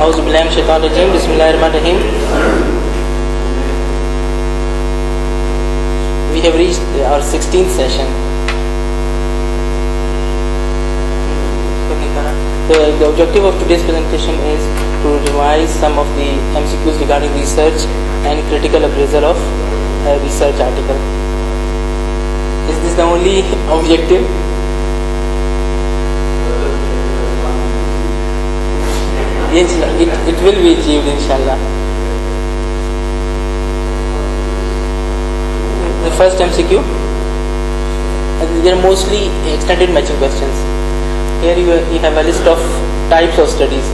Auzubillahi Shaitanir Rajim. Bismillahirrahmanirrahim. We have reached our 16th session. The objective of today's presentation is to revise some of the MCQs regarding research and critical appraisal of a research article. Is this the only objective? Yes, it will be achieved, inshallah. The first MCQ, they are mostly extended matching questions. Here you have a list of types of studies.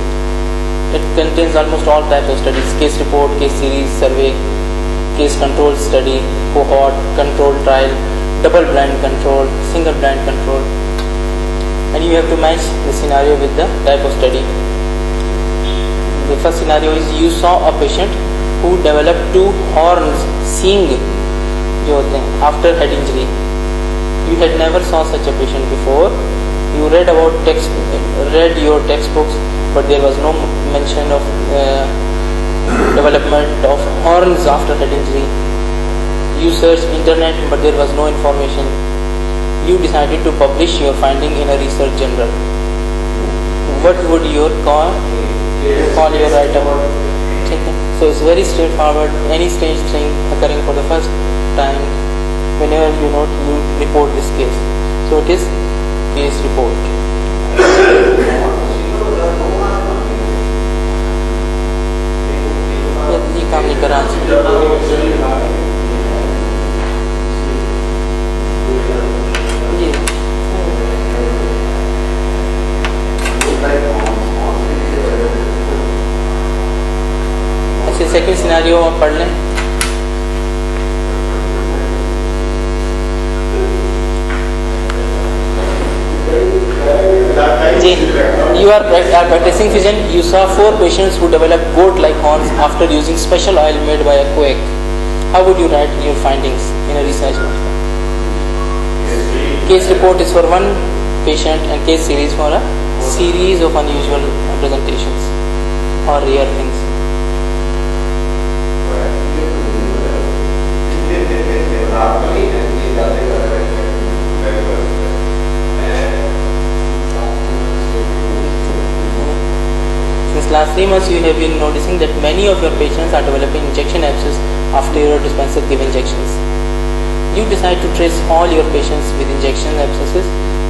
It contains almost all types of studies: case report, case series, survey, case control study, cohort, control trial, double blind control, single blind control, and you have to match the scenario with the type of study. The first scenario is you saw a patient who developed two horns, seeing जो होते हैं, after head injury. You had never saw such a patient before. You read your textbooks, but there was no mention of development of horns after head injury. You searched internet, but there was no information. You decided to publish your finding in a research journal. What would you call your write-up? So it's very straightforward. Any strange thing occurring for the first time, whenever you report this case. So it is case report. ये काम नहीं करा जी. अच्छा, second scenario आप पढ़ लें. You are practicing physician. You saw 4 patients who developed goat-like horns after using special oil made by a quack. How would you write your findings in a research article? Case report is for one patient and case series for a series of unusual presentations or rare things. Since last 3 months, you have been noticing that many of your patients are developing injection abscess after your dispenser give injections. You decide to trace all your patients with injection abscesses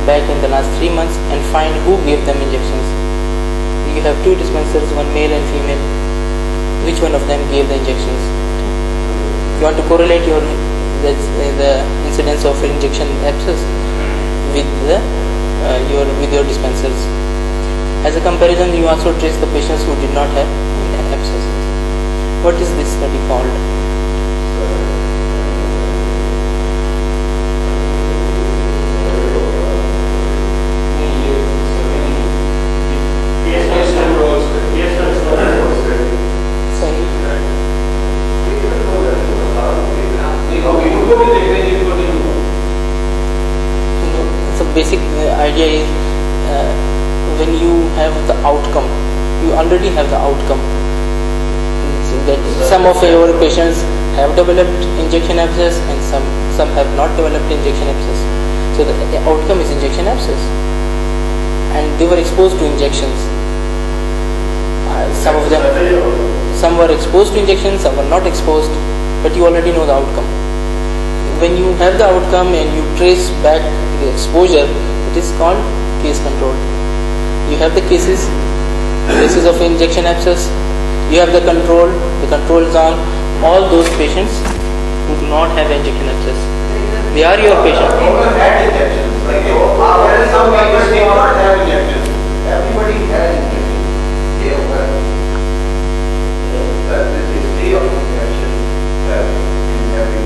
back in the last 3 months and find who gave them injections. You have 2 dispensers, one male and female. Which one of them gave the injections? You want to correlate the incidence of injection abscess with your dispensers. As a comparison, you also trace the patients who did not have abscesses. What is this study called? So basic idea is when you have the outcome, you already have the outcome. So that some of your patients have developed injection abscess and some have not developed injection abscess. So the outcome is injection abscess, and they were exposed to injections. Some were exposed to injections, some were not exposed, but you already know the outcome. When you have the outcome and you trace back the exposure, it is called case control. You have the cases of injection abscess. You have the control is on all those patients who do not have injection abscess. They are your patients. Some people do not have injections. Everybody has injections. That is history of injection in every.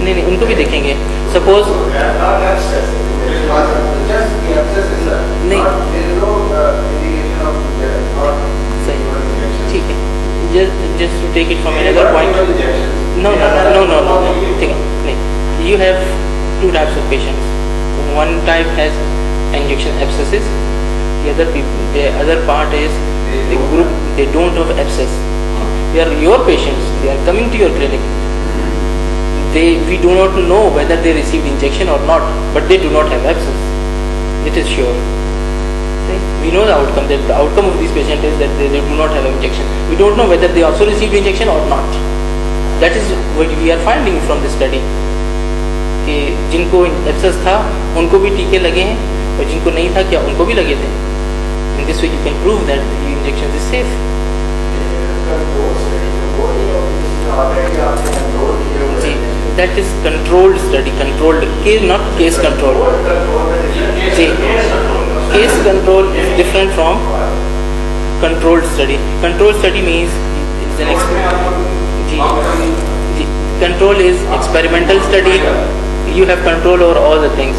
नहीं उनको भी देखेंगे. Suppose नहीं सही, ठीक है. Just to take it from another point. No. ठीक है. नहीं, you have 2 types of patients. One type has injection abscesses. The other part is the group they don't have abscess. They are your patients. They are coming to your clinic. We do not know whether they received injection or not, but they do not have abscess. It is sure. Okay? We know the outcome. The outcome of this patient is that they do not have injection. We don't know whether they also received injection or not. That is what we are finding from the study. कि जिनको abscess था उनको भी टीके लगे हैं और जिनको नहीं था क्या उनको भी लगे थे. In this way you can prove that the injection is safe. Ji, that is controlled study, controlled case, not case control. Ji, case control is different from controlled study. Controlled study means it's an control is experimental study. You have control over all the things.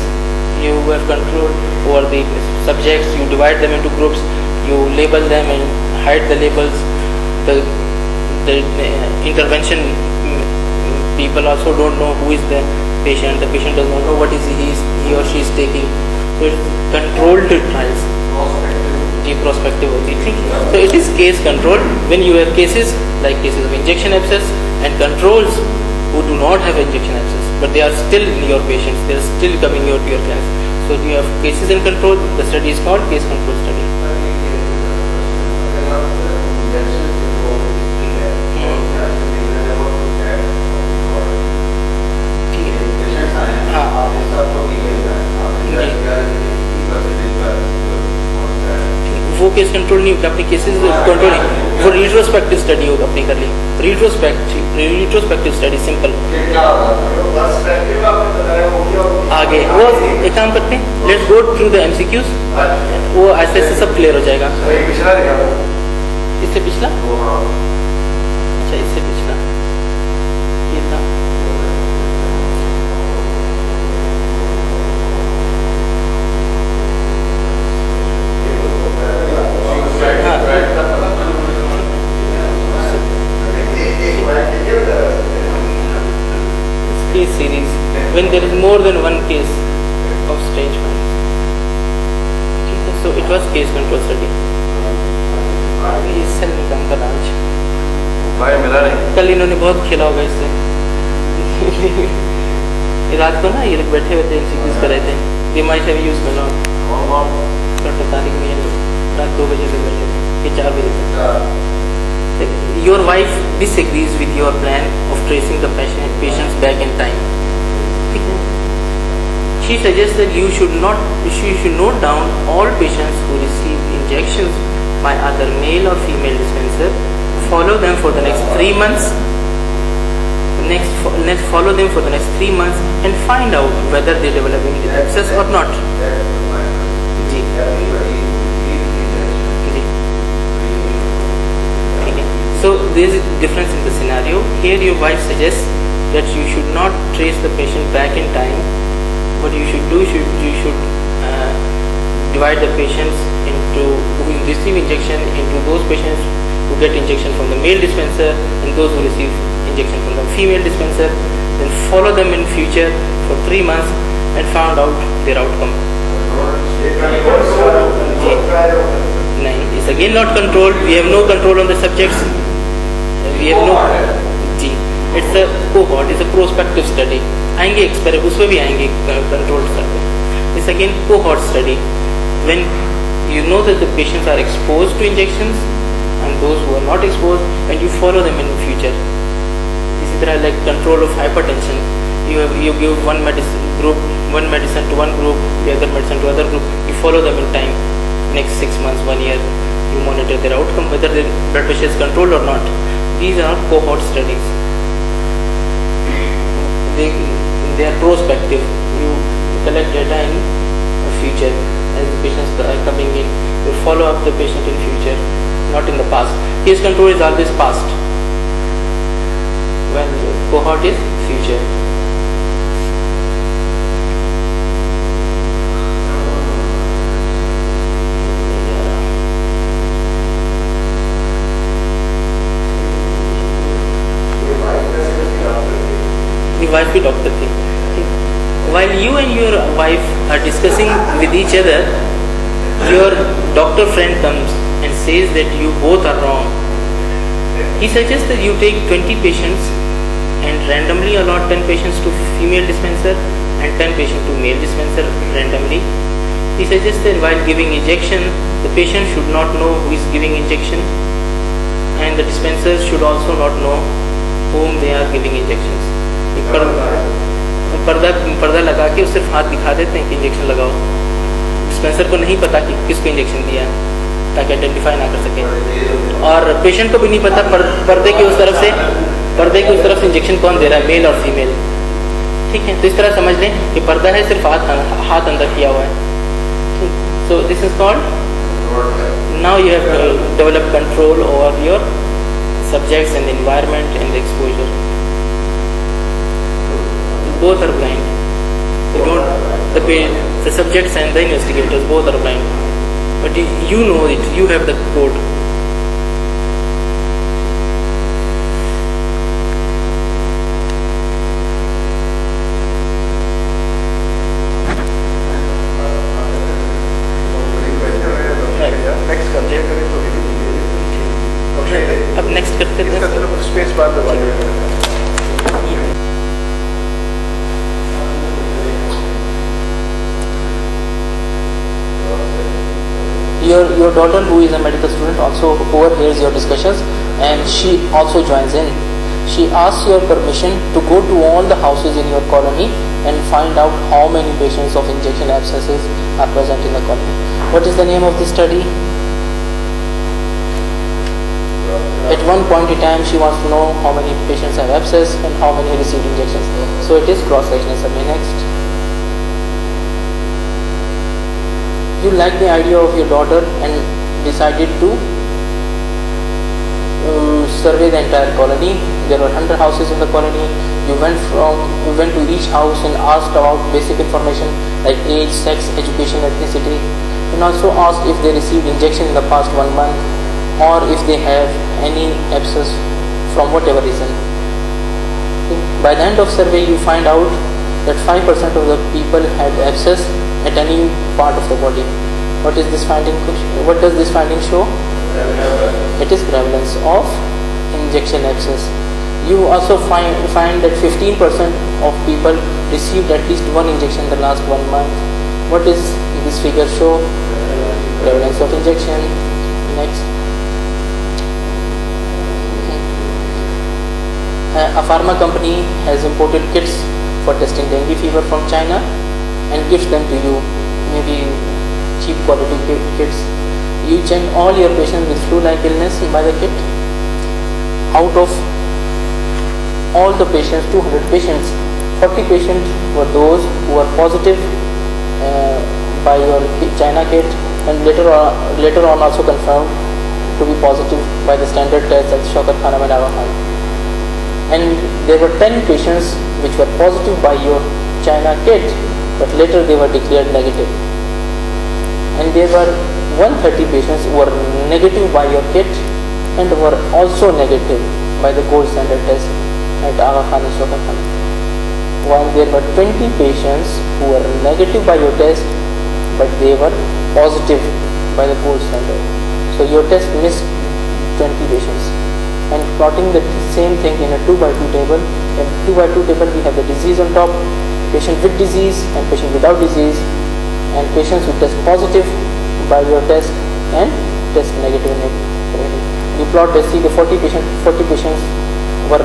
You have control over the subjects. You divide them into groups. You label them and hide the labels. The intervention people also don't know who is the patient. The patient does not know what is he or she is taking. So it's controlled trials. Prospective होती है. So it is case control when you have cases like cases of injection abscess and controls who do not have injection abscess, but they are still your patients. They are still coming to your clinic. So you have cases in control. The study is called case control study. वो case control नहीं होगा. अपने cases control नहीं, वो retrospective study होगा अपनी कर ली. Retrospective study simple. आगे वो एक काम करते हैं, let's go through the MCQs. वो ऐसे ऐसे सब क्लियर हो जाएगा. इससे पिछला, अच्छा इससे पिछला ये था. Case series when there is more than one case of stage 1. So it was case control study. ये सेल निकाम का नाम है. भाई मिला नहीं. कल इन्होंने बहुत खेला होगा इससे. रात को ना ये लोग बैठे हुए थे MCQs कर रहे थे. They might have used melon. तारीख में रात 2 बजे तक बैठे थे. ये 4 बजे तक. Your wife disagrees with your plan of tracing the patients back in time. She suggests that you should note down all patients who receive injections by either male or female dispenser. Follow them for the next 3 months. Follow them for the next 3 months and find out whether they develop abscess or not. Ji. So there is a difference in the scenario. Here your wife suggests that you should not trace the patient back in time. What you should do, you should divide the patients into who receive injection into those patients who get injection from the male dispenser and those who receive injection from the female dispenser. Then follow them in future for 3 months and find out their outcome. It's again not controlled. We have no control on the subjects. We have no. Ji, it's a cohort. It's a prospective study. आएंगे experiment उसमें भी आएंगे controlled study. It's again cohort study. When you know that the patients are exposed to injections and those who are not exposed, and you follow them in the future. इसी तरह like control of hypertension. You give one medicine to one group, the other medicine to other group. You follow them in time. Next 6 months, 1 year, you monitor their outcome, whether their blood pressure is controlled or not. These are cohort studies. They are prospective. You collect data in the future as the patients are coming in. You follow up the patient in future, not in the past. Case control is always past, when cohort is future. wife भी doctor थी. While you and your wife are discussing with each other, your doctor friend comes and says that you both are wrong. He suggests that you take 20 patients and randomly allot 10 patients to female dispenser and 10 patients to male dispenser randomly. He suggests that while giving injection, the patient should not know who is giving injection, and the dispensers should also not know whom they are giving injections. पर्दा लगा के सिर्फ हाथ दिखा देते हैं कि injection लगाओ. डिस्पेंसर को नहीं पता कि किसको इंजेक्शन दिया, ताकि आइडेंटिफाई ना कर सके. और पेशेंट को भी नहीं पता पर्दे की उस तरफ से इंजेक्शन कौन दे रहा है, मेल और फीमेल. ठीक है, तो इस तरह समझ लें कि पर्दा है, सिर्फ हाथ अंदर किया हुआ है. So this is called, now you have to develop control over your subjects and the environment and the exposure. Both are blind. The subjects and the investigators both are blind. But you know it, you have the code. अब next करते हैं. Space bar दबा दिया. Your daughter, who is a medical student, also overhears your discussions, and she also joins in. She asks your permission to go to all the houses in your colony and find out how many patients of injection abscesses are present in the colony. What is the name of this study? At one point in time, she wants to know how many patients have abscess and how many received injections. So it is cross-sectional survey. Next. You like the idea of your daughter and decided to survey the entire colony. There were 100 houses in the colony. You went to each house and asked about basic information like age, sex, education, ethnicity, and also asked if they received injection in the past 1 month, or if they have any abscess from whatever reason. By the end of survey, you find out that 5% of the people had abscess at any part of the body. What is this finding? What does this finding show? It is prevalence of injection abscess. You also find that 15% of people received at least one injection in the last 1 month. What is this figure show? Prevalence of injection. Next. A pharma company has imported kits for testing dengue fever from China and gives them to you, maybe cheap quality kits. You check all your patients with flu-like illness by the kit. Out of all the patients, 200 patients, 40 patients were those who were positive by your China kit, and later on also confirmed to be positive by the standard tests at Shaukat Khanam and Aga Khan. And there were 10 patients which were positive by your China kit, but later they were declared negative. And there were 130 patients who were negative by your kit and were also negative by the gold standard test at Aga Khan and Shaukat Khan. While there were 20 patients who were negative by your test, but they were positive by the gold standard. So your test missed 20 patients. And plotting the same thing in a 2x2 table. In 2x2 table, we have the disease on top, patient with disease and patient without disease, and patients who test positive by your test and test negative. You plot the see the 40 patients were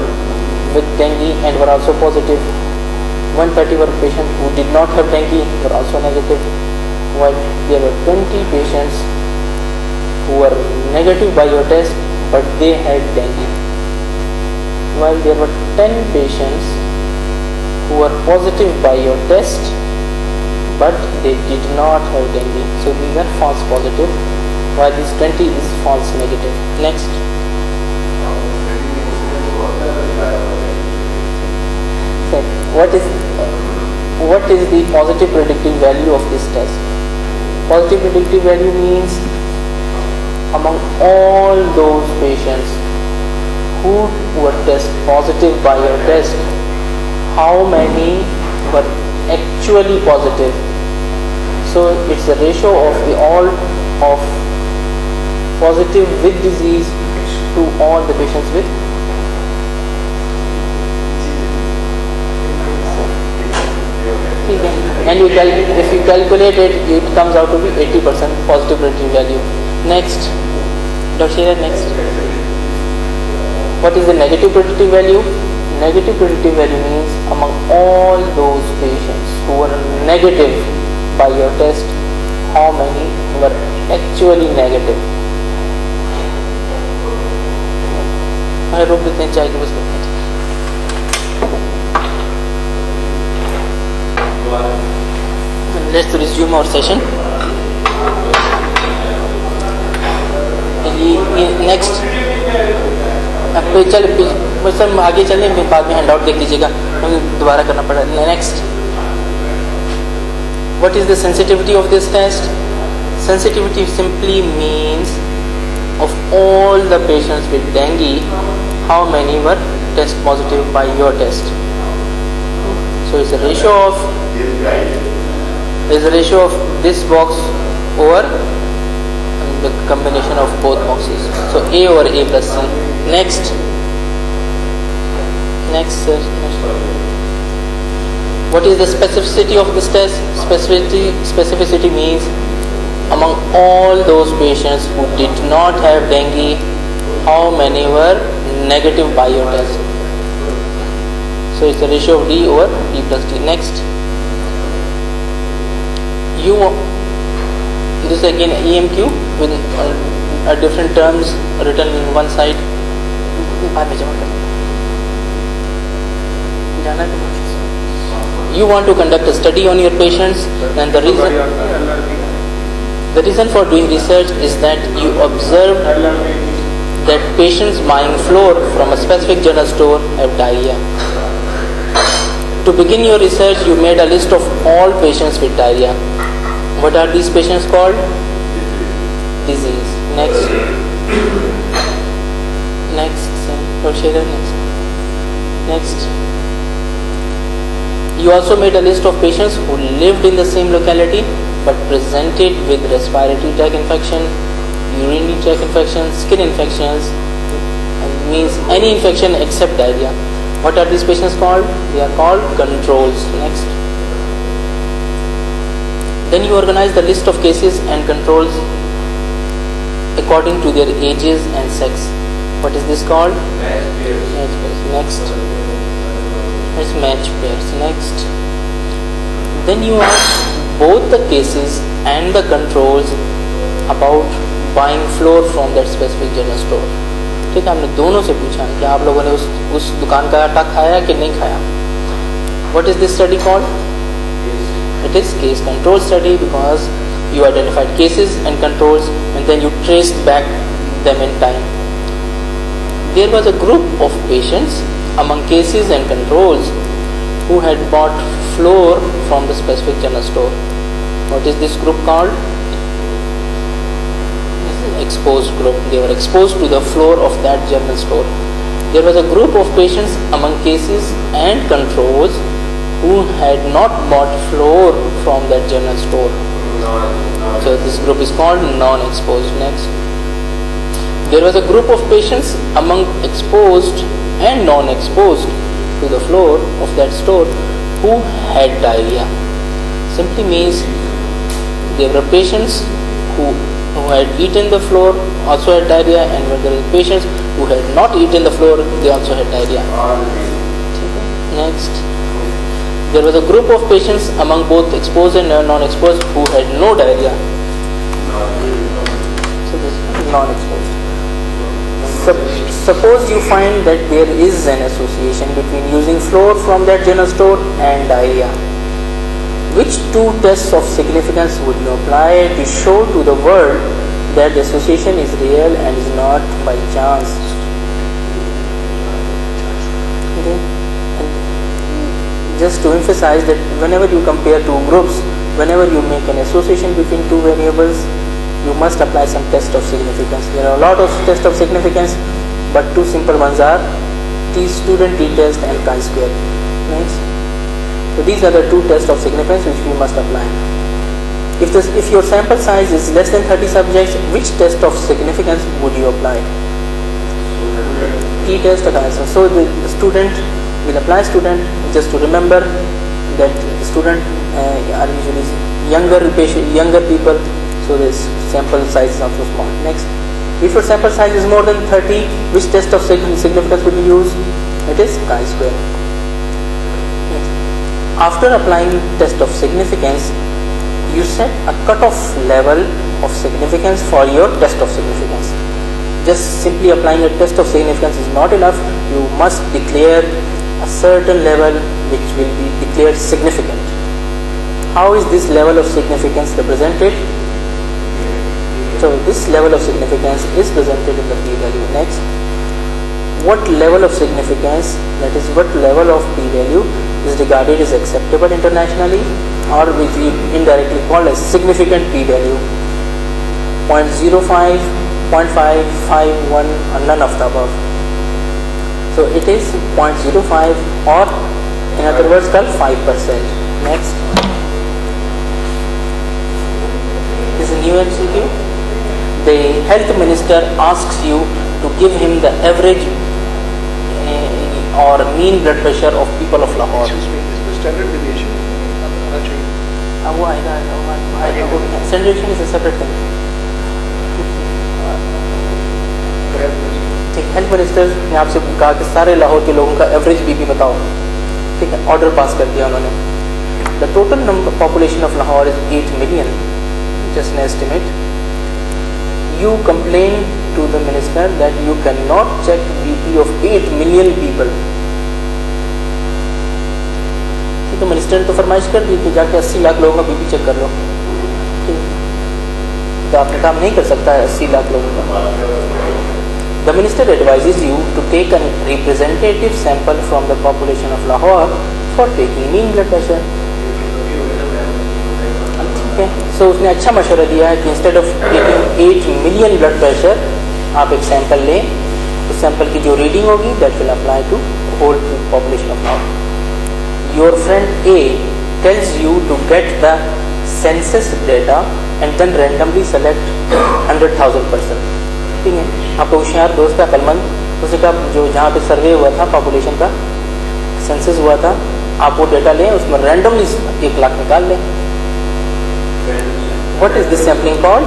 with dengue and were also positive. 130 were patients who did not have dengue, were also negative, while there were 20 patients who were negative by your test, but they had dengue. While there were 10 patients who were positive by your test, but they did not have dengue. So these are false positive, while this 20 is false negative. Next. What is the positive predictive value of this test? Positive predictive value means among all those patients who were test positive by your test, how many were actually positive the ratio of the all of positive with disease to all the patients with. And if you calculate it, it comes out to be 80% positive predictive value. Next, Dr. Sheila, next. What is the negative predictive value? Negative predictive value means among all those patients who were negative by your test, how many were actually negative? I hope that they check this. Let's resume our session. Next, चल sir आगे चले, बाद में hand out देख लीजिएगा, दोबारा करना पड़ा. Next, what is the sensitivity of this test? Sensitivity simply means of all the patients with dengue, how many were test positive by your test. So it's a ratio of this box over the combination of both boxes. So A over A plus C. Next, sir. What is the specificity of this test? Specificity means among all those patients who did not have dengue, how many were negative by your test. So it's the ratio of D over D plus D. Next, this is again EMQ with different terms written in one side. You want to conduct a study on your patients, and the reason for doing research is that you observed that patients buying flour from a specific general store have diarrhea. To begin your research, you made a list of all patients with diarrhea. What are these patients called? Disease. Next, Next. You also made a list of patients who lived in the same locality but presented with respiratory tract infection, urinary tract infection, skin infections, means any infection except diarrhea. What are these patients called? They are called controls. Next. Then you organize the list of cases and controls according to their ages and sex. What is this called? Match pairs. Next. It's match pairs. Next. Then you ask both the cases and the controls about buying flour from that specific general store. ठीक है, हमने दोनों से पूछा कि आप लोगों ने उस दुकान का आटा खाया कि नहीं खाया. What is this study called? It is case control study because you identified cases and controls and then you traced back them in time. There was a group of patients among cases and controls who had bought flour from the specific general store. What is this group called? This is an exposed group. They were exposed to the flour of that general store. There was a group of patients among cases and controls who had not bought flour from that general store. So this group is called non-exposed. Next. There was a group of patients among exposed and non-exposed to the flour of that store who had diarrhea. Simply means there were patients who had eaten the flour also had diarrhea, and there were patients who had not eaten the flour, they also had diarrhea. Next. There was a group of patients among both exposed and non-exposed who had no diarrhea. So this is non-exposed. Suppose you find that there is an association between using flour from that general store and diarrhea. Which two tests of significance would you apply to show to the world that the association is real and is not by chance? Okay. Just to emphasize that whenever you compare two groups, whenever you make an association between two variables, you must apply some test of significance. There are a lot of tests of significance, but two simple ones are t-student t-test and chi-square. Next. So these are the two tests of significance which we must apply. If your sample size is less than 30 subjects, which test of significance would you apply? T-test or answer. So the student will apply student, just to remember that the student are usually younger people, so this sample size is not so small. Next, if your sample size is more than 30, which test of significance would you use? It is chi-square. After applying test of significance, you set a cutoff level of significance for your test of significance. Just simply applying a test of significance is not enough. You must declare a certain level which will be declared significant. How is this level of significance represented? So this level of significance is presented in the p-value. Next, what level of significance, that is what level of p-value is regarded as acceptable internationally, or which we indirectly call as significant p-value? 0.05, 0.5, 5, 1, or none of the above. So it is 0.05, or in other words called 5%. Next, this is a new MCQ. The health minister asks you to give him the average or mean blood pressure of people of Lahore. Excuse me, is the standard deviation? Standard deviation is a separate thing. Health minister ने आपसे कहा कि सारे लाहौर के लोगों का average BP बताओ, ठीक है, ऑर्डर पास कर दिया उन्होंने. The total number population of Lahore is 8 million, just an estimate. You complain to the minister that you cannot check BP of 8 million people. तो मिनिस्टर ने तो फरमाइश कर दी कि जाके 80 लाख लोगों का बीपी चेक कर लो. तो आपने काम नहीं कर सकता है 80 लाख लोगों का. The minister advises you to take a representative sample from the population of Lahore for taking mean blood pressure. ठीक है, so उसने अच्छा मशवरा दिया है कि instead of taking 8 million blood pressure, आप एक सैंपल लें. उस सैंपल की जो रीडिंग होगी that will apply to whole population of Lahore. Your friend A tells you to get the census data and then randomly select 100,000 person. ठीक है, आपका होशियार दोस्त है अकलमंद, उसने कहा जो जहाँ पे सर्वे हुआ था पॉपुलेशन का, सेंसस हुआ था, आप वो डेटा लें, उसमें रैंडमली 1 लाख निकाल लें. What is this sampling called?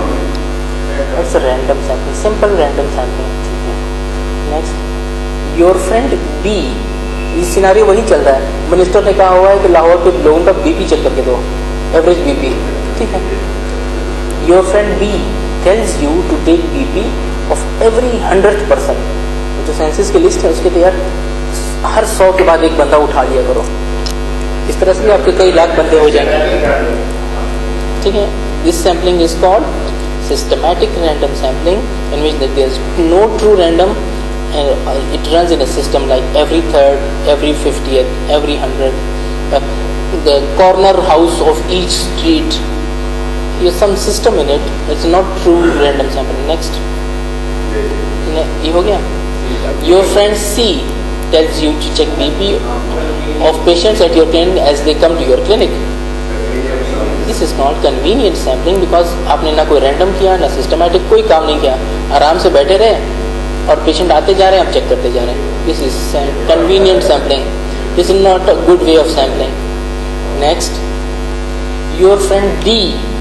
It's a random sampling, simple random sampling. ठीक है. Next, your friend B, ये सिनारियो वही चल रहा है. मिनिस्टर ने कहा हुआ है कि लाहौर के लोगों का बीपी चेक करके दो, एवरेज बीपी. ठीक है. Your friend B tells you to take BP of every 100th person. जो सेंसस की लिस्ट है उसके तो यार हर 100 के बाद एक बंदा उठा लिया करो. इस तरह से आपके कई लाख बंदे हो जाएंगे. ठीक है. This sampling is called systematic random sampling, in which there is no true random, and it runs in a system like every 3rd, every 50th, every 100th, the corner house of each street. There's some system in it. It's not true random sampling. Next, ये हो गया. Your friend C tells you to check BP of patients at your clinic as they come to your clinic. This is not convenient sampling because आपने ना कोई random किया, ना systematic, कोई काम नहीं किया. आराम से बैठे रहे और पेशेंट आते जा रहे हैं, आप चेक करते जा रहे हैं. This is convenient sampling. This is not a good way of sampling. Next, your friend D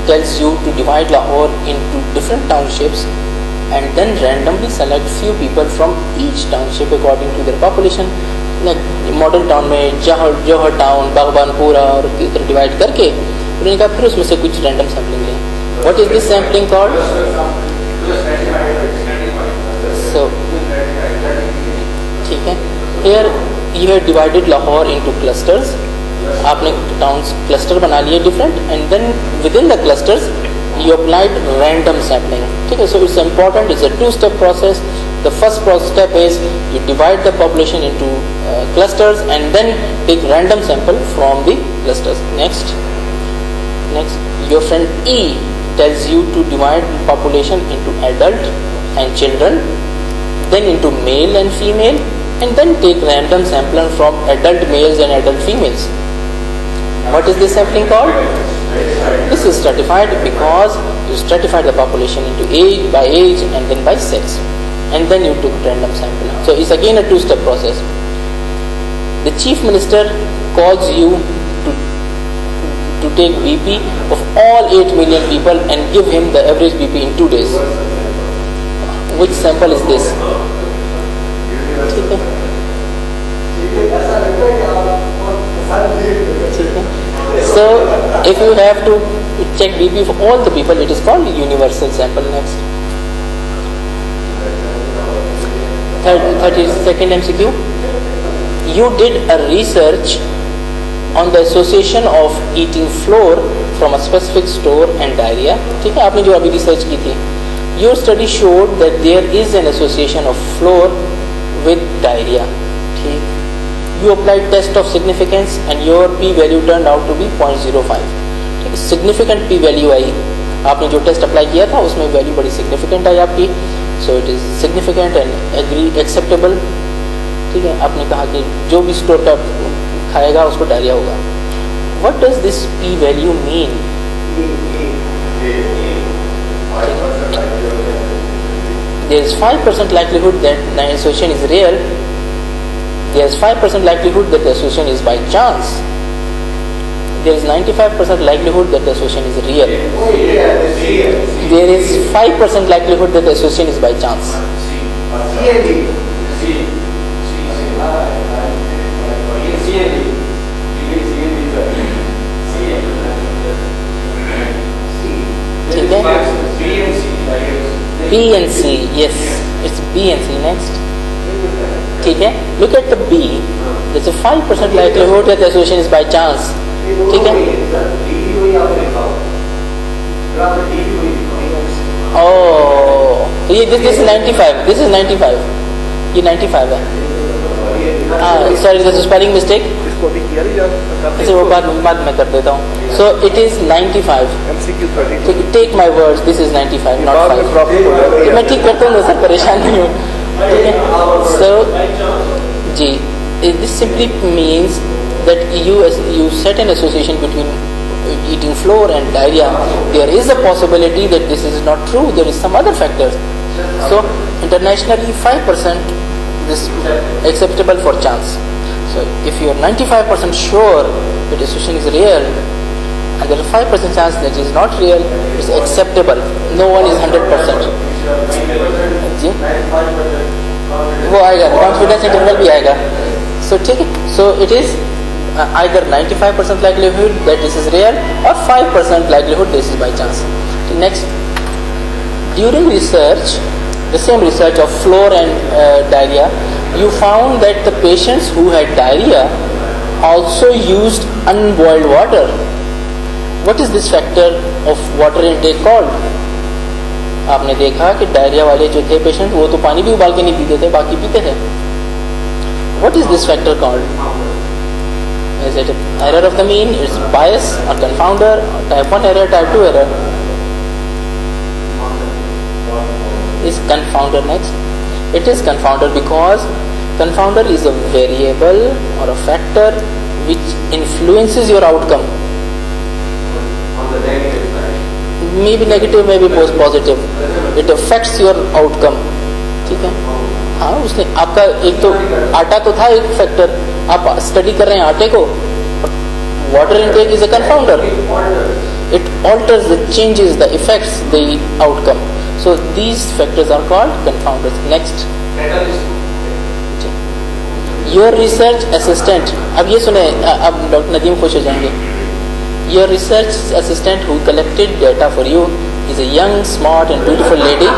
tells you to divide Lahore into different townships and then randomly select few people from each township according to their population. Like model town में जौहर town, Baghbanpura और इस तरह divide करके उन्होंने कहा फिर उसमें से कुछ रैंडम सैम्पलिंग लें. What is this sampling called? So ठीक है. Here you have divided Lahore into clusters. आपने टाउन्स क्लस्टर बना लिए different, and then within the clusters you applied random sampling. Okay, so it's important. It's a two-step process. The first step is you divide the population into clusters and then take random sample from the clusters. Next, your friend E tells you to divide population into adult and children, then into male and female, and then take random sample from adult males and adult females. What is this sampling called? This is stratified because you stratified the population into age and then by sex, and then you took random sample. So it's again a two-step process. The chief minister calls you to take BP of all 8 million people and give him the average BP in 2 days. Which sample is this? So if you have to check BP for all the people, it is called universal sample. Next, 32nd MCQ. You did a research on the association of eating flour from a specific store and diarrhea. ठीक है, आपने जो अभी research की थी. Your study showed that there is an association of flour with diarrhea. ठीक. You applied test of significance and your p-value turned out to be 0.05. ठीक. Significant p-value आई. आपने जो टेस्ट अप्लाई किया था उसमें वैल्यू बड़ी सिग्निफिकेंट आई आपकी. So it is significant and acceptable. ठीक है, आपने कहा कि जो भी स्टोर का खाएगा उसको डायरिया होगा. What does this p-value mean? There is 5% likelihood that the association is real. There is 5% likelihood that the association is by chance. There is 95% likelihood that the association is real. There is 5% likelihood that the association is by chance. ठीक है, B and C, yes, it's B and C. Next, ठीक है, look at the B. There's a 5% likelihood that the association is by chance. ठीक है, oh, ये this is 95. This is 95. ये 95 है. Sorry, this is spelling mistake. अच्छा वो बाद में कर देता हूँ. So it is 95. MCQ 32. So take my words, this is 95, not 5. तो मैं ठीक करता हूँ सर, परेशान नहीं हूँ. ठीक है. So ji, this simply means that you set an association between eating flour and diarrhea. There is a possibility that this is not true. There is some other factors. So internationally 5% this acceptable for chance. So if you are 95% sure that the association is real and there is 5% chance that it is not real, it's acceptable. No one is 100%. जी, वो आएगा, confidence interval भी आएगा. So ठीक है. So it is either 95% likelihood that this is real or 5% likelihood this is by chance. Okay, next, during research, the same research of flour and diarrhea, you found that the patients who had diarrhea also used unboiled water. What is this factor of water intake called? आपने देखा कि diarrhoea वाले जो थे patient वो तो पानी भी उबाल के नहीं पीते थे, बाकी पीते थे. What is this factor called? Is it error of the mean? It's bias or confounder, or type 1 error, type 2 error? Is confounder next? It is confounder because confounder is a variable or a factor which influences your outcome. On the negative side. Maybe negative, maybe positive. It affects your outcome. ठीक है. हाँ, उसने आपका एक तो आटा तो था एक फैक्टर, आप स्टडी कर रहे हैं आटे को. Water intake is a confounder. It alters, it changes, the affects the outcome. So these factors are called confounders. Next, your research assistant. अब ये सुने, अब डॉक्टर नदीम खुश हो जाएंगे. Your research assistant who collected data for you is a young, smart and beautiful lady.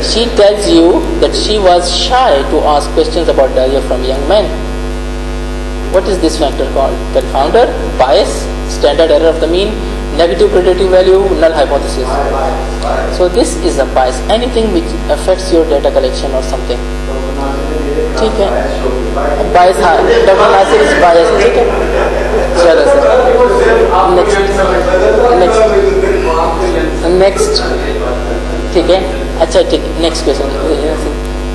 She tells you that she was shy to ask questions about diarrhea from young men. What is this factor called? Confounder, bias, standard error of the mean, negative predictive value, null hypothesis. So this is a bias. Anything which affects your data collection or something. ठीक है. Bias, हाँ. Dr. Nasir is biased. ठीक है. चलो sir. Next. ठीक है. अच्छा ठीक. Next question.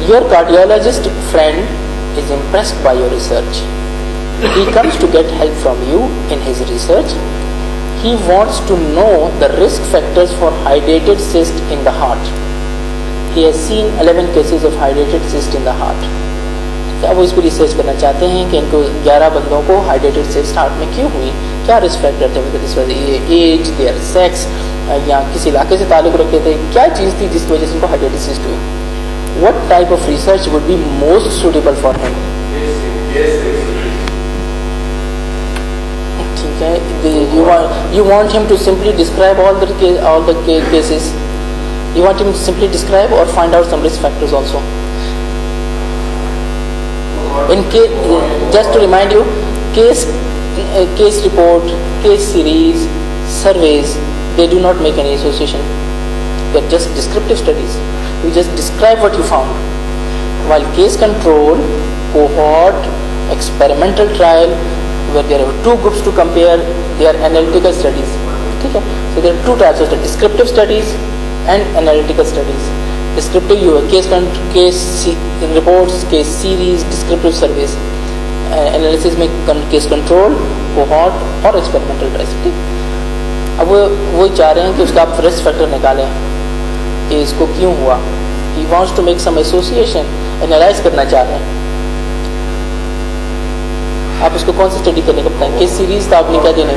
Your cardiologist friend is impressed by your research. He comes to get help from you in his research. He wants to know the risk factors for hydrated cyst in the heart. He has seen 11 cases of hydrated cyst in the heart. अब वो इस पर research करना चाहते हैं कि इनको 11 बंदों को हाइड्रेटेड सिस्ट हार्ट में क्यों हुई, क्या रिस्क फैक्टर थे, मतलब इस वजह ये एज, देयर सेक्स, या किसी इलाके से ताल्लुक़ रखते थे, क्या चीज़ थी जिस वजह से इनको हाइड्रेटेड सिस्ट हुई. What type of research would be most suitable for him. ठीक है, you want him to simply describe all the cases. You want him to simply describe or find out some risk factors also. In case, just to remind you, case report, case series, surveys, they do not make any association. They are just descriptive studies. You just describe what you found. While case control, cohort, experimental trial, where there are two groups to compare, they are analytical studies. Okay? So there are two types of studies: descriptive studies and analytical studies. Descriptive, you have case reports, case series, descriptive surveys. Analysis में case control, cohort और experimental trials. ठीक, अब वो चाह रहे हैं कि उसका आप risk factor निकालें कि इसको क्यों हुआ. He wants to make some association, analyze करना चाह रहे हैं. आप उसको कौन सी स्टडी करने का बताएं. केस सीरीज तो आपने क्या देने.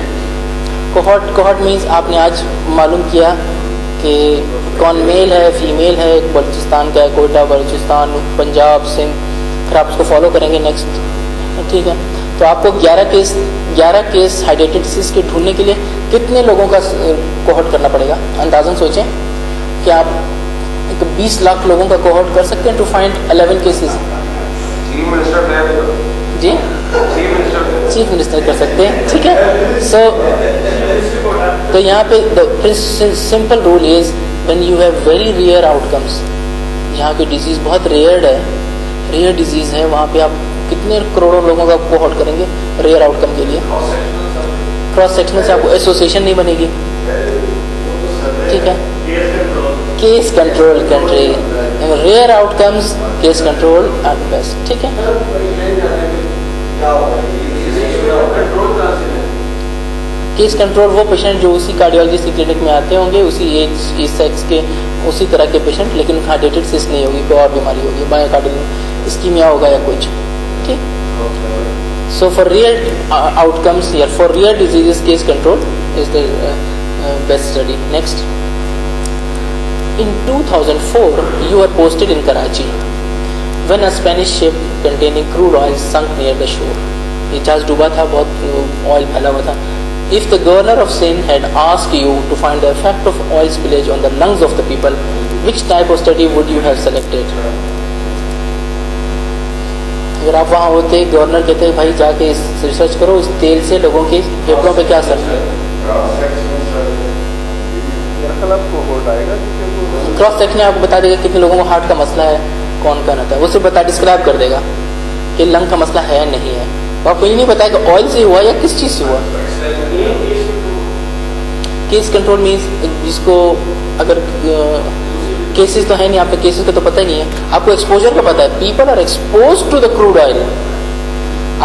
कोहॉर्ट मीन्स आपने आज मालूम किया कि कौन मेल है, फीमेल है, बलूचिस्तान का है, कोयटा, बलूचिस्तान, पंजाब, सिंध, फिर आप उसको फॉलो करेंगे नेक्स्ट. ठीक है, तो आपको 11 केस हाइड्रेटेड सिस्ट के ढूंढने के लिए कितने लोगों का कोहॉर्ट करना पड़ेगा. अंदाजन सोचें कि आप 20 लाख लोगों का कोहॉर्ट कर सकते हैं टू फाइंड 11 केसेस. जी, चीफ मिनिस्टर कर सकते हैं. ठीक है, सो तो यहाँ पे the simple rule is when you have very rare outcomes, यहाँ की डिजीज बहुत रेयर है, रेयर डिजीज है, वहाँ पे आप कितने करोड़ों लोगों का कोहॉर्ट करेंगे रेयर आउटकम के लिए. क्रॉस सेक्शनल से आपको एसोसिएशन नहीं बनेगी. ठीक है, case control country, rare outcomes, case control at best. ठीक है, केस कंट्रोल वो पेशेंट जो उसी कार्डियोलॉजिस्ट की क्लिनिक में आते होंगे, उसी एज, इस सेक्स के, उसी तरह के पेशेंट, लेकिन हाइड्रेटेड सिस्ट नहीं होगी, कोई और बीमारी होगी, मायोकार्डियल इस्कीमिया होगा या कुछ. ठीक, सो फॉर रियल आउटकम्स या for real diseases case control is the best study. Next, in 2004 you were posted in Karachi when a Spanish ship containing crude oil sunk near the shore. ये जहाज डूबा था, बहुत oil फैला हुआ था. If the governor of Sindh had asked you to find the effect of oil spillage on the lungs of the people, which type of study would you have selected? अगर आप वहाँ होते, गवर्नर कहते भाई जाके रिसर्च करो इस तेल से लोगों के फेफड़ों पे क्या असर है. क्रॉस सेक्शन आपको बता देगा कितने लोगों को हार्ट का मसला है, कौन का रहता है, वो सिर्फ बता डिस्क्राइब कर देगा कि लंग का मसला है नहीं है. तो आपको ये नहीं बताया कि ऑयल से हुआ या किस चीज से हुआ. केस कंट्रोल मीन्स जिसको अगर केसेस तो है नहीं, आपको केसेस का तो पता ही नहीं है, आपको एक्सपोजर का पता है. People are expose to the crude oil,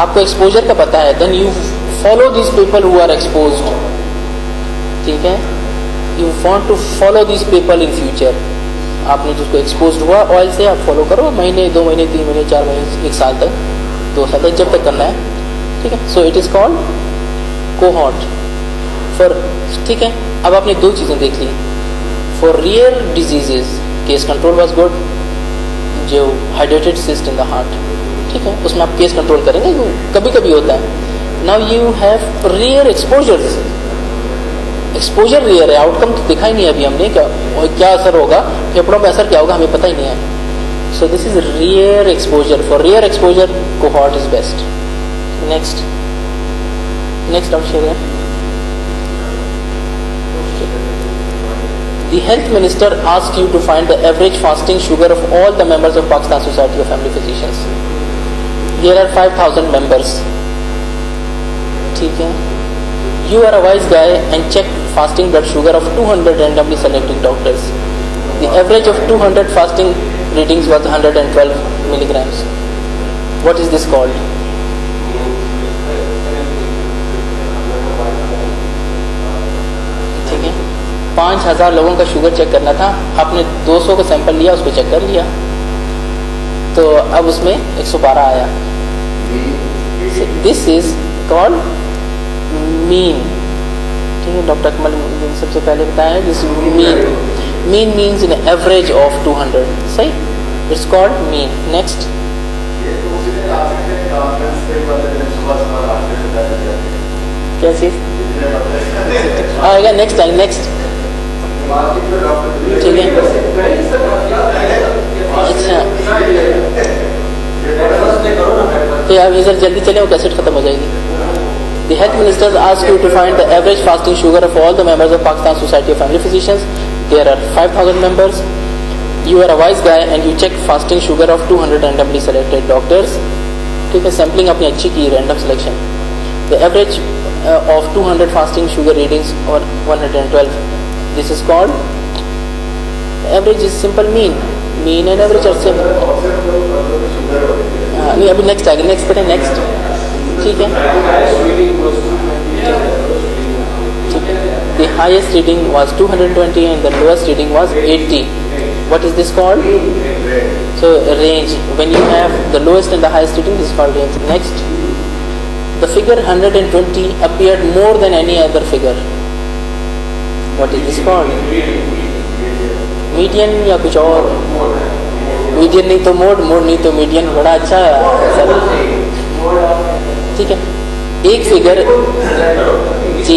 आपको एक्सपोजर का पता है, then you follow this people who are exposed. ठीक है, you want to follow this people in future. आपने जिसको एक्सपोज हुआ ऑयल से, आप फॉलो करो महीने, 2 महीने, 3 महीने, 4 महीने, 1 साल तक, 2 साल तक, जब तक करना है. ठीक है, so it is called cohort for. ठीक है, अब आपने 2 चीजें देख ली. For real diseases case control was good. जो हाइड्रेटेड सिस्ट इन द हार्ट, ठीक है, उसमें आप केस कंट्रोल करेंगे, कभी कभी होता है. Now you have rear exposures. Exposure rear है, आउटकम तो दिखा ही नहीं अभी हमने क्या असर होगा, फेफड़ों पे असर क्या होगा हमें पता ही नहीं है. So this is rear exposure. For rear exposure cohort is best. Next out share है. The health minister asked you to find the average fasting sugar of all the members of Pakistan Society of Family Physicians. There are 5,000 members. ठीक है, you are a wise guy and checked fasting blood sugar of 200 randomly selected doctors. The average of 200 fasting readings was 112 milligrams. What is this called? 5000 लोगों का sugar check करना था, आपने 200 का sample लिया, उसको चेक कर लिया, तो अब उसमें 112 आया। This is called mean. ठीक है, डॉक्टर अकमल ने सबसे पहले बताया this mean means in average of 200, सही, इट्स कॉल्ड मीन। नेक्स्ट, क्या चीज आएगा नेक्स्ट टाइम, नेक्स्ट, ठीक है, अच्छा तो आप इधर जल्दी चले, वो कैसेट खत्म हो जाएगी। The health ministers ask you to find the average fasting sugar of all the members of Pakistan Society of Family Physicians. There are 5,000 members. You are a wise guy and you check fasting sugar of 200 randomly selected doctors. ठीक है, sampling अपनी अच्छी की, random selection. The average of 200 fasting sugar readings or 112. This is called average is simple mean. Mean and average are same. नहीं, अभी next आएगा, next करें, next, ठीक है। The highest reading was 220 and the lowest reading was 80. What is this called? So range. When you have the lowest and the highest reading, this is called range. Next, the figure 120 appeared more than any other figure. What is this called? Median या कुछ और? Median नहीं तो mode, mode नहीं तो median, बड़ा अच्छा है, ठीक है। एक फिगर जी,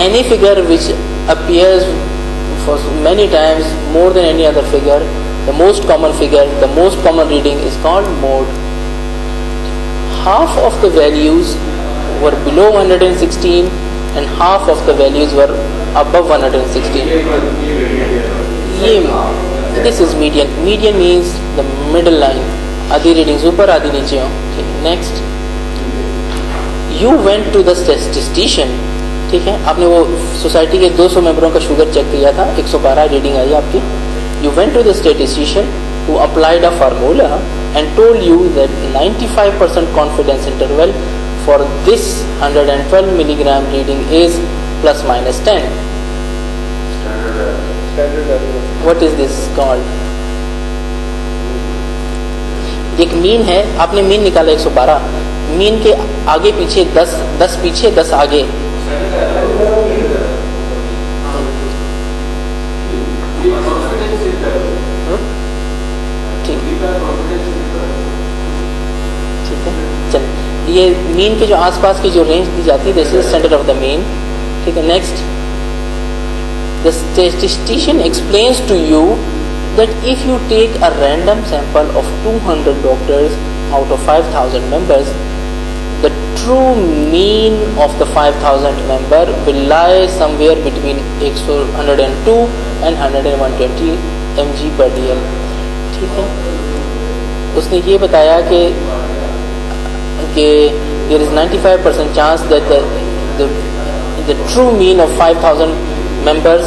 any figure which appears for many times more than any other figure, the most common figure, the most common reading is called mode. Half of the values were below 116 and half of the values were above 116. This is median. Median means the middle line. आधी readings ऊपर, आधी नीचे हो। Next, you went to the statistician. ठीक है, आपने वो society के 200 मेंबरों का शुगर चेक किया था, 112 रीडिंग आई आपकी। You went to the statistician who applied a formula and told you that 95% confidence interval for this 112 milligram reading is plus minus 10. What is this called? एक mean है, आपने mean निकाला 112, mean के आगे पीछे 10 पीछे 10 आगे, ठीक है। चल, ये मीन के जो आसपास की जो रेंज दी जाती है, this is centre of the mean, ठीक है। Next, the statistician explains to you that if you take a random sample of 200 doctors out of 5,000 members, the true mean of the 5,000 member will lie somewhere between 102 and 120 mg per dl, ठीक है। उसने ये बताया कि there is 95% chance that the true mean of 5,000 members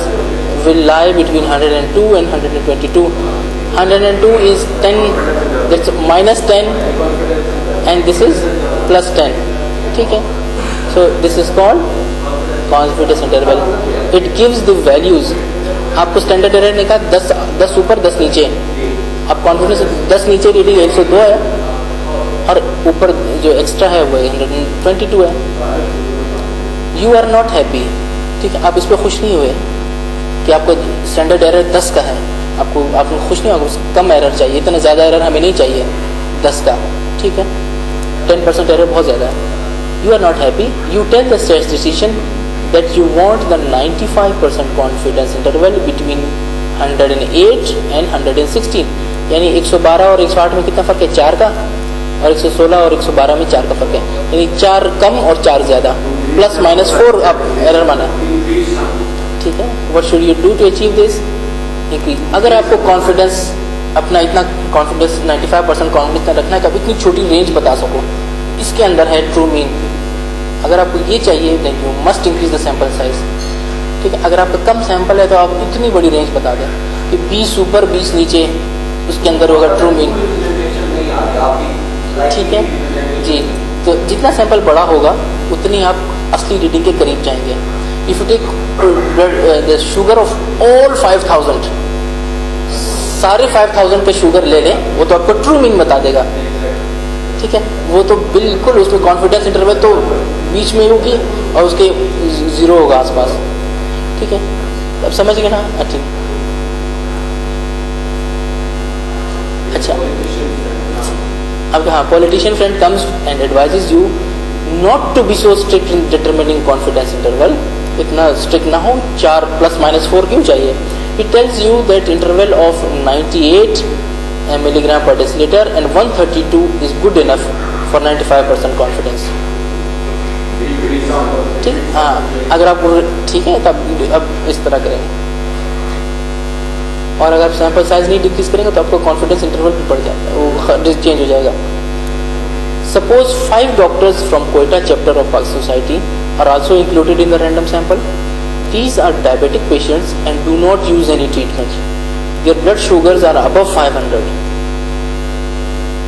will lie between 102 and 122. 102 is 10, that's minus 10, and this is plus 10, ठीक है। So this is called confidence interval. It gives the values. आपको standard error ने कहा 10 ऊपर 10 नीचे, अब confidence 10 नीचे reading 102 है और ऊपर जो एक्स्ट्रा है वो 122 है। You are not happy, ठीक है, आप इस पर खुश नहीं हुए कि आपको स्टैंडर्ड एरर 10 का है, आपको खुश नहीं होगा, कम एरर चाहिए, इतना ज़्यादा एरर हमें नहीं चाहिए 10 का, ठीक है, 10% एरर बहुत ज़्यादा है। You are not happy, you tell the statistician that you want the 95% confidence interval between 108 and 116, यानी 112 और 108 में कितना फ़र्क है, 4 का, और 116 और 112 में 4 का फ़र्क है, यानी 4 कम और 4 ज़्यादा, प्लस माइनस 4 आप एरर माना, ठीक है। What should you do to achieve this? Increase. अगर आपको कॉन्फिडेंस अपना इतना कॉन्फिडेंस 95% कॉन्फिडेंस रखना है कि आप इतनी छोटी रेंज बता सको, इसके अंदर है ट्रू मीन। अगर आपको ये चाहिए then you must increase the sample size, ठीक है। अगर आपका कम सैंपल है तो आप इतनी बड़ी रेंज बता दें कि 20 ऊपर 20 नीचे, उसके अंदर होगा ट्रू मीन, ठीक है जी। तो जितना सैंपल बड़ा होगा उतनी आप असली रीडिंग के करीब जाएंगे। If you take the sugar of all 5000, सारे 5000 पे शुगर ले लें, वो तो आपको ट्रू मीन बता देगा, ठीक है। वो तो बिल्कुल उसमें कॉन्फिडेंस इंटरवल तो बीच में होगी और उसके 0 होगा आसपास, ठीक है। अब समझ गए ना? ठीक। अच्छा, अब हाँ, politician friend comes and advises you not to be so strict in determining confidence interval. इतना स्ट्रिक्ट ना हो, 4 ± 4 क्यों चाहिए? It tells you that interval of 98 milligram per deciliter and 132 is good enough for 95% confidence, ठीक। हाँ, अगर आपको ठीक है तब अब इस तरह करेंगे, और अगर सैंपल साइज नहीं डिक्रीज करेंगे तो आपको कॉन्फिडेंस इंटरवल भी बढ़ जाता है, वो चेंज हो जाएगा। Suppose 5 doctors from Quetta chapter of Pak society are also included in the random sample. These are diabetic patients and do not use any treatment. Their blood sugars are above 500,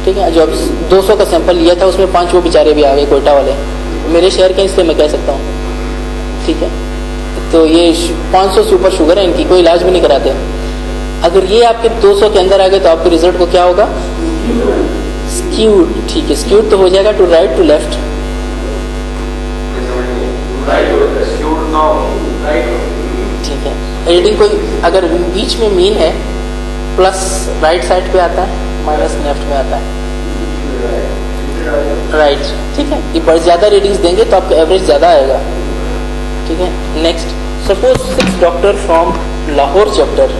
ठीक है। जो अब 200 का सैंपल लिया था उसमें 5 वो बेचारे भी आ गए कोयटा वाले, मेरे शहर के, इसलिए मैं कह सकता हूँ, ठीक है। तो ये 500 से ऊपर शुगर है, इनकी कोई इलाज भी नहीं कराते। अगर ये आपके 200 के अंदर आ गए तो आपके रिजल्ट को क्या होगा? स्क्यूड, ठीक है। स्क्यूड तो हो जाएगा टू राइट टू लेफ्ट, ठीक है। रीडिंग कोई अगर बीच में मीन है, प्लस राइट साइड पे आता है, माइनस लेफ्ट में आता है, राइट, ठीक है। ये बढ़ ज्यादा रीडिंग्स देंगे तो आपका एवरेज ज्यादा आएगा, ठीक है। Next, suppose 6 doctor from Lahore chapter,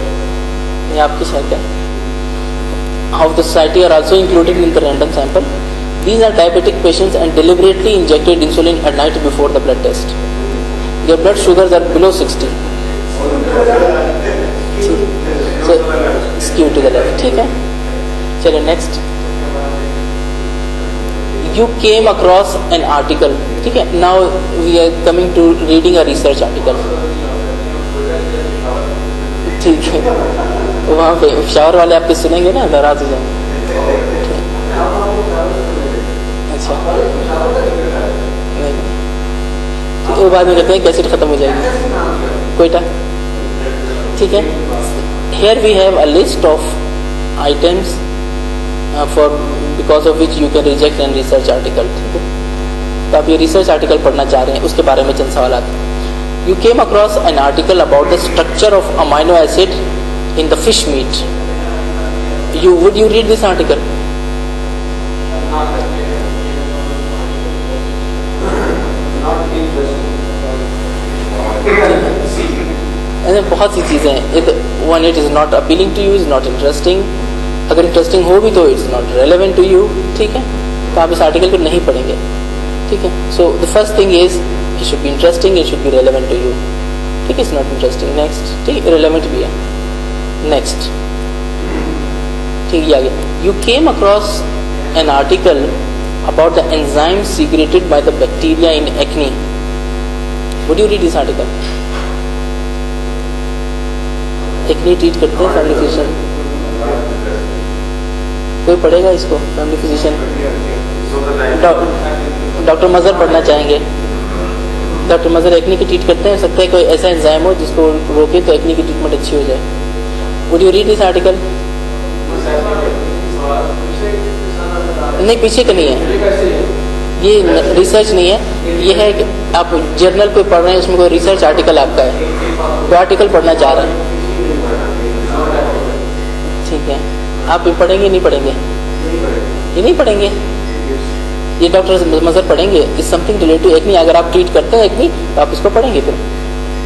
ये आपकी शहर है, of the society are also included in the random sample. These are diabetic patients and deliberately injected insulin at night before the blood test. Their blood sugars are below 60. So skew to the left, ठीक है। चलिए next. You came across an article, ठीक है। Now we are coming to reading a research article, ठीक है। वहाँ पे shower वाले आपके सुनेंगे ना, नाराज हो जाएंगे, अच्छा नहीं, तो वो बाद में कहते हैं कैसेट खत्म हो जाएगी कोयटा, ठीक है। Here we have a list of items for because of which you can reject an research article, ठीक है। तो आप ये रिसर्च आर्टिकल पढ़ना चाह रहे हैं, उसके बारे में चंद सवाल आते हैं। You came across an article about the structure of amino acid in the fish meat. Would you read this article? ऐसे बहुत सी चीजें हैं। One, it is not appealing to you, is not interesting. अगर इंटरेस्टिंग हो भी तो it's not relevant to you, ठीक है। तो आप इस आर्टिकल को नहीं पढ़ेंगे, ठीक है। So the first thing is it should be interesting, it should be relevant to you, ठीक है। It's not interesting, next, ठीक है, relevant भी है, next, ठीक है। आगे, you came across an article about the enzyme secreted by the bacteria in acne. Would you read this article? Acne treat करते हैं फैमिली फिजिशियन, कोई पढ़ेगा इसको? फैमिली फिजिशियन डॉक्टर मजहर पढ़ना चाहेंगे। डॉक्टर मजहर एक्ने की ट्रीट करते हैं, सकता है कोई ऐसा एंजाइम हो जिसको रोके तो एक्ने की ट्रीटमेंट अच्छी हो जाए। Would you read this article? नहीं, पीछे का नहीं है, ये रिसर्च नहीं है, ये है कि आप जर्नल पे पढ़ रहे हैं, उसमें कोई रिसर्च आर्टिकल आपका है, वो आर्टिकल पढ़ना चाह रहे हैं, ठीक है। आप ये पढ़ेंगे नहीं पढ़ेंगे? ये नहीं पढ़ेंगे, ये डॉक्टर मजहर पढ़ेंगे। Is something related to acne, अगर आप ट्रीट करते हैं एक्नी तो आप इसको पढ़ेंगे फिर।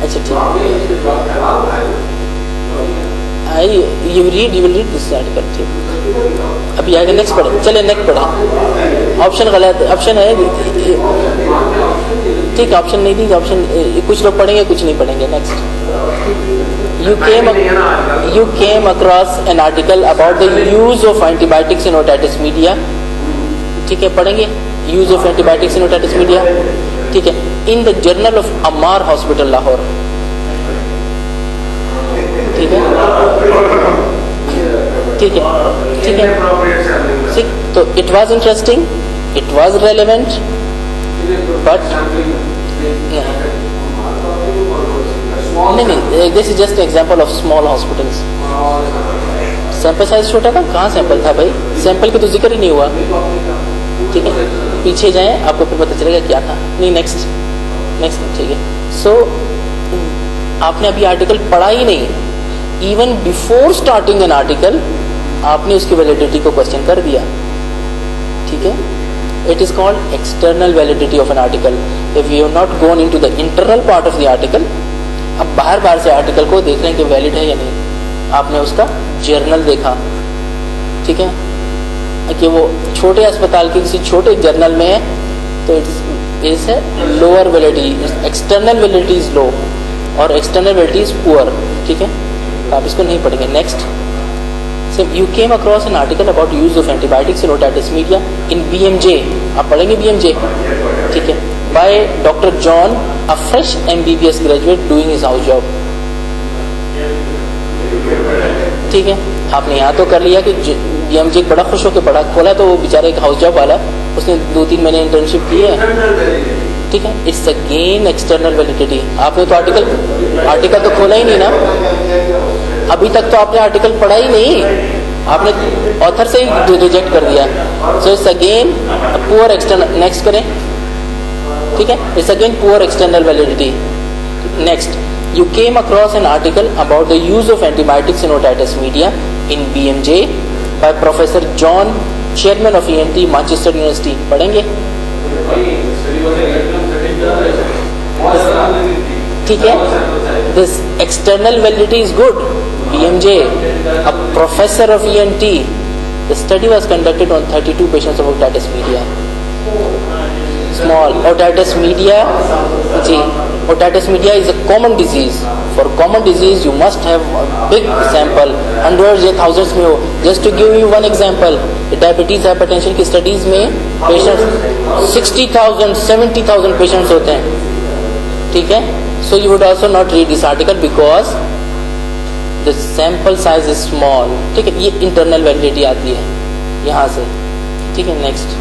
अच्छा ठीक है, you will read this article, ठीक। अभी आगे नेक्स्ट पढ़े, चले नेक्स्ट पढ़े। ऑप्शन गलत, ऑप्शन है, ठीक, ऑप्शन नहीं दी, ऑप्शन कुछ लोग पढ़ेंगे कुछ नहीं पढ़ेंगे। Next, you came across an article about the use of antibiotics in otitis media, ठीक है, पढ़ेंगे use of antibiotics in otitis media, ठीक है, in the journal of Ammar Hospital Lahore, ठीक है, ठीक है, ठीक है, ठीक। तो it was interesting, it was relevant, but नहीं, this is just example of small hospitals. Sample size छोटा था, कहाँ सैंपल था भाई, सैंपल का तो जिक्र ही नहीं हुआ. ठीक है, पीछे जाएं आपको फिर पता चलेगा क्या था. नहीं, नेक्स्ट. ठीक है. सो आपने अभी आर्टिकल पढ़ा ही नहीं, even before starting an article आपने उसकी वैलिडिटी को क्वेश्चन कर दिया. ठीक है, it is called external validity of an article. If you have not gone into the internal part of the article, अब बाहर से आर्टिकल को देख रहे हैं कि वैलिड है या नहीं. आपने उसका जर्नल देखा, ठीक है, कि वो छोटे अस्पताल के किसी छोटे जर्नल में है, तो इट्स है lower validity. External validity is low और एक्सटर्नल वैलिडिटी इज पुअर. ठीक है, आप इसको नहीं पढ़ेंगे. Next, so you came across an article about use of antibiotics in otitis media in BMJ. आप पढ़ेंगे BMJ, ठीक है, by Dr. John, a fresh MBBS graduate doing his house job. ठीक है, आपने यहाँ तो कर लिया कि BMJ बड़ा खुश होकर पढ़ा, खोला तो वो बेचारा एक हाउस जॉब वाला, उसने 2-3 महीने इंटर्नशिप की है. ठीक है, इट्स अगेन एक्सटर्नल वैलिडिटी. आपने तो आर्टिकल तो खोला ही नहीं ना, अभी तक तो आपने आर्टिकल पढ़ा ही नहीं, आपने ऑथर से ही रिजेक्ट कर दिया. So it's again poor external. Next करें. ठीक है, it's again poor external validity. Next, you came across an article about the use of antibiotics in otitis media in BMJ by Professor John, chairman of ENT, Manchester University. पढ़ेंगे. ठीक है, this external validity is good. BMJ, a professor of ENT. The study was conducted on 32 patients of otitis media. Small otitis media. Ji, otitis media is a common disease. For common disease, you must have a big sample, hundreds या thousands में हो. Just to give you one example, diabetes, hypertension की studies में patients 60,000, 70,000 patients होते हैं. ठीक है, so you would also not read this article because the sample size is small. ठीक है, ये internal validity आती है यहाँ से. ठीक है, next.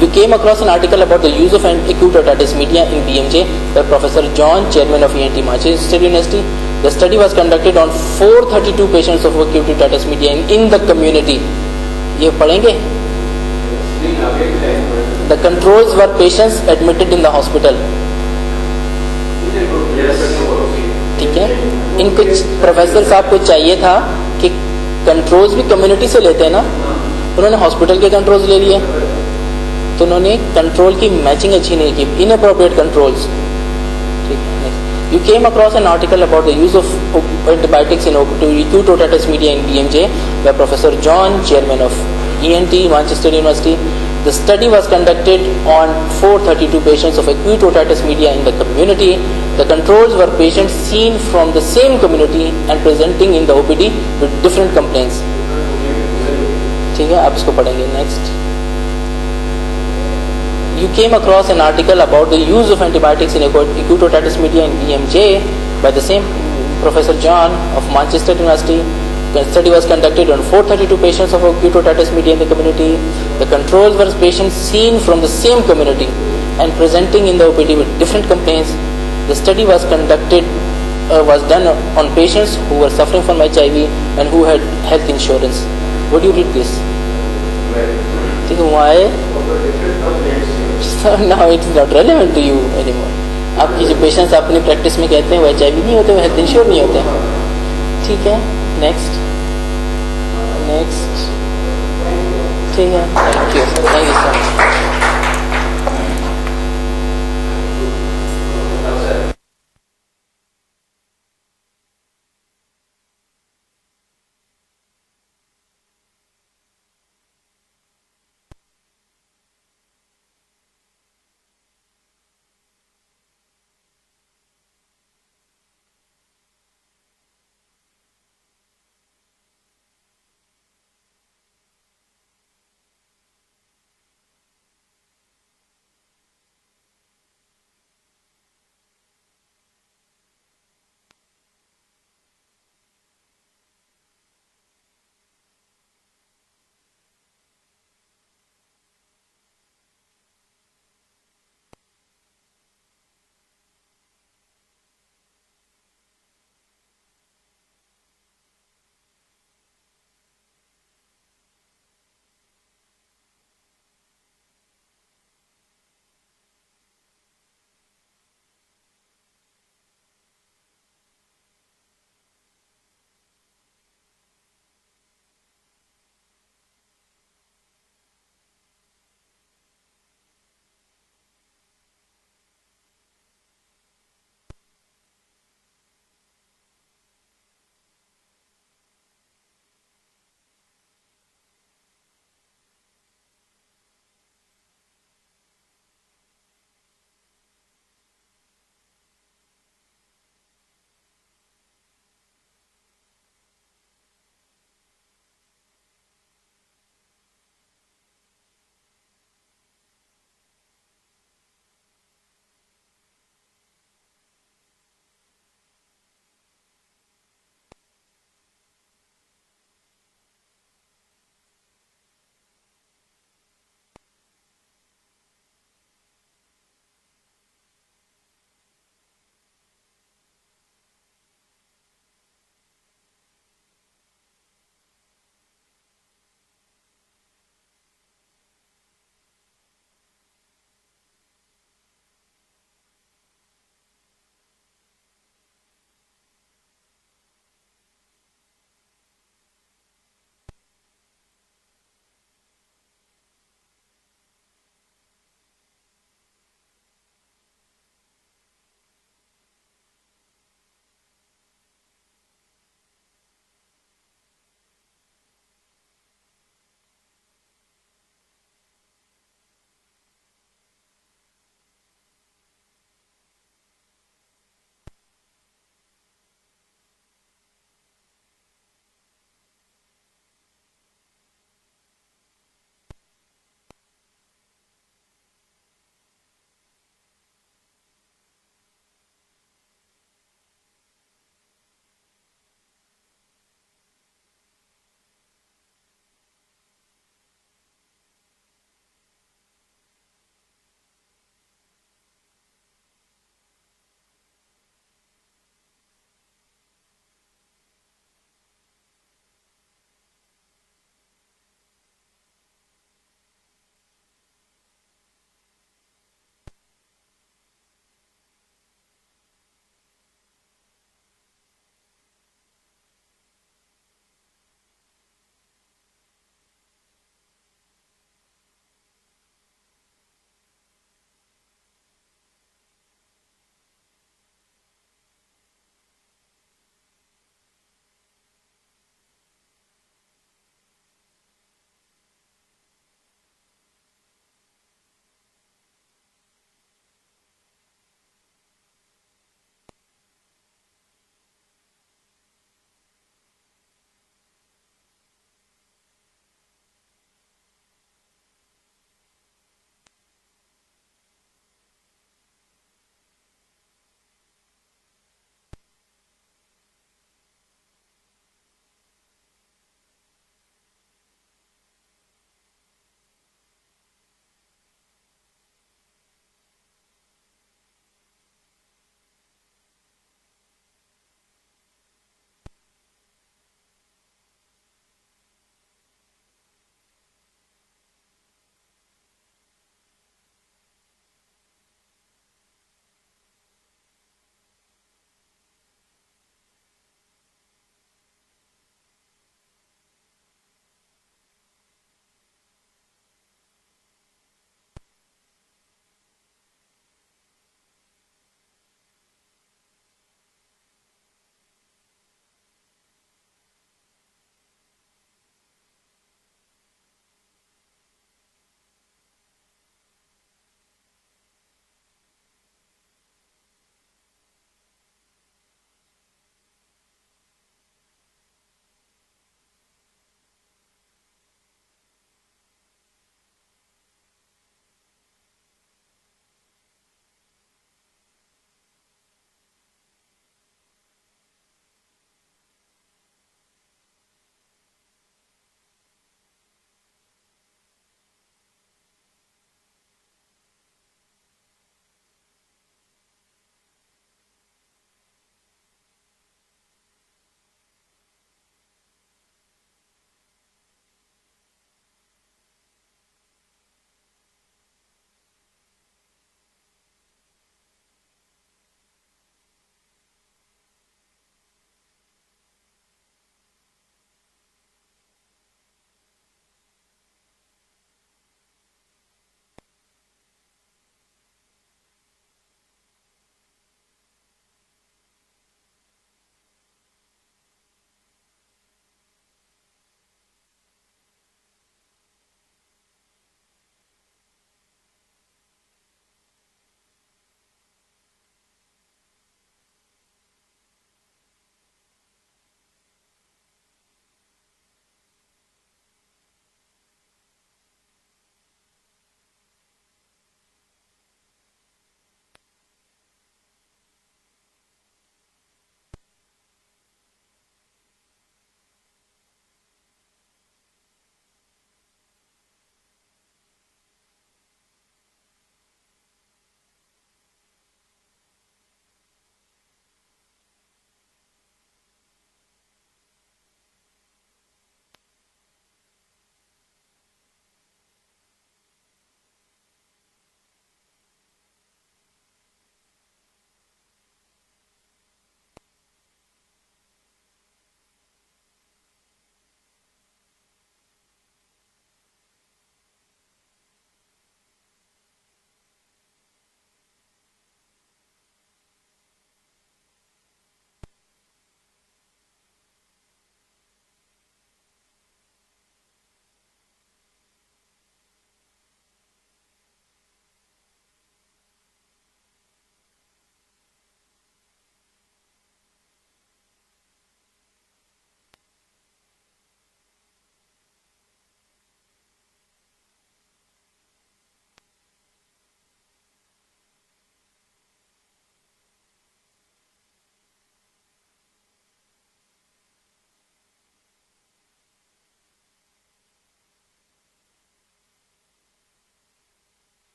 You came across an article about the use of acute otitis media in BMJ by Professor John, chairman of ENT, Manchester University. The study was conducted on 432 patients of acute otitis media in the community. ये पढ़ेंगे. The controls were patients admitted in the hospital. ठीक है, इन कुछ professor साहब को चाहिए था कि कंट्रोल्स भी कम्युनिटी से लेते हैं ना, उन्होंने हॉस्पिटल के कंट्रोल्स ले लिए, तो उन्होंने कंट्रोल की मैचिंग अच्छी नहीं की, इनअप्रोप्रिएट कंट्रोल्स. ठीक है, you came across an article about the use of antibiotics in acute otitis media in BMJ by Professor John, chairman of ENT, Manchester University. The study was conducted on 432 patients of acute otitis media in the community. The controls were patients seen from the same community and presenting in the OPD with different complaints. ठीक है, आप इसको पढ़ेंगे. Next, you came across an article about the use of antibiotics in acute otitis media in BMJ by the same Professor John of Manchester University. The study was conducted on 432 patients of acute otitis media in the community. The controls were patients seen from the same community and presenting in the OPD with different complaints. The study was done on patients who were suffering from HIV and who had health insurance. Would you read this? ठीक है, why? So now it is not relevant to you anymore. आपकी जो patients अपनी practice में कहते हैं वो HIV नहीं होते, वो हेल्थ इंश्योर नहीं होते. ठीक है, नेक्स्ट. ठीक है, थैंक यू सो मच.